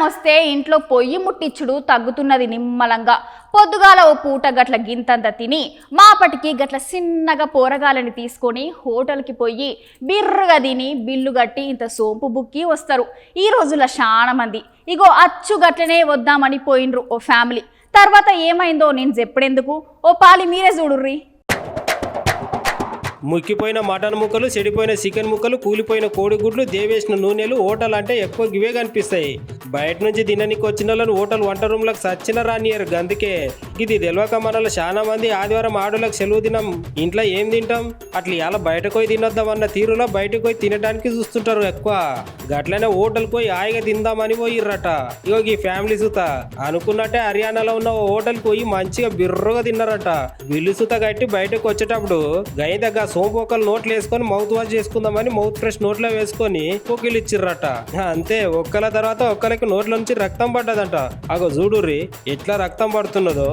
వస్తే ఇంట్లో పొయ్యి ముట్టిచ్చుడు తగ్గుతున్నది నిమ్మలంగా. పొద్దుగాల ఓ పూట గట్ల గింతంత తిని మాపటికి గట్ల చిన్నగా పోరగాలని తీసుకొని హోటల్కి పోయి బిర్రగా తిని బిల్లు కట్టి ఇంత సోంపు బుక్కి వస్తారు. ఈ రోజుల చాలా మంది ఇగో అచ్చు గట్లనే వద్దామని పోయినరు ఓ ఫ్యామిలీ. తర్వాత ఏమైందో నేను చెప్పడెందుకు, ఓ పాలి మీరే చూడుర్రి. ముక్కిపోయిన మటన్ ముక్కలు, చెడిపోయిన చికెన్ ముక్కలు, కూలిపోయిన కోడిగుడ్లు, దేవేసిన నూనెలు హోటల్ అంటే ఎక్కువ గివే కనిపిస్తాయి. బయట నుంచి తిననీకి వచ్చిన వాళ్ళని హోటల్ వంట రూమ్లకు సచ్చిన రానియరు. గందుకే ఇది తెలియక మనలో చాలా మంది ఆదివారం ఆడులకు సెలవు దినం ఇంట్లో ఏం తింటాం, అట్లా ఇలా బయటకు పోయి తినొద్దామన్న తీరులో బయటకు పోయి తినడానికి చూస్తుంటారు ఎక్కువ. గట్లనే హోటల్కి పోయి హాయిగా తిందామని పోయిర్రట. ఇగో ఈ ఫ్యామిలీ సుత అనుకున్నట్టే హర్యానాలో ఉన్న ఓ హోటల్కి పోయి మంచిగా బిర్రుగా తిన్నారట. బిల్లు సుత కట్టి బయటకు వచ్చేటప్పుడు గై దగ్గర సోంపోకలు నోట్లు వేసుకొని మౌత్ వాష్ చేసుకుందామని మౌత్ ఫ్రెష్ నోట్లో వేసుకొని పొకిలు ఇచ్చిర్రట. అంతే ఒక్కల తర్వాత ఒక్కలకి నోట్ల నుంచి రక్తం పడ్డదంట. అగో చూడుర్రి ఎట్లా రక్తం పడుతున్నదో.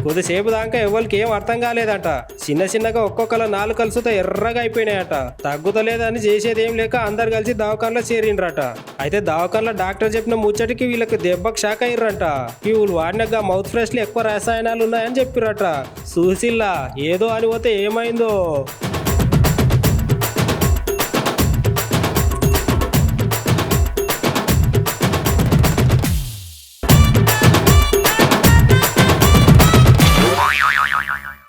కొద్దిసేపు దాకా ఎవరికి ఏం అర్థం కాలేదట. చిన్నగా ఒక్కొక్కల నాలుగు కలుసుతో ఎర్రగా అయిపోయినాయట. తగ్గుతలేదని చేసేది ఏం లేక అందరు కలిసి దవాఖానలో చేరిండ్రట. అయితే దవాఖానలో డాక్టర్ చెప్పిన ముచ్చటికి వీళ్ళకి దెబ్బకు షాక్ అయ్యారంట. వీళ్ళు వాడినగా మౌత్ ఫ్రెష్ లో ఎక్కువ రసాయనాలు ఉన్నాయని చెప్పిరట. చూసిల్లా ఏదో అని పోతే ఏమైందో.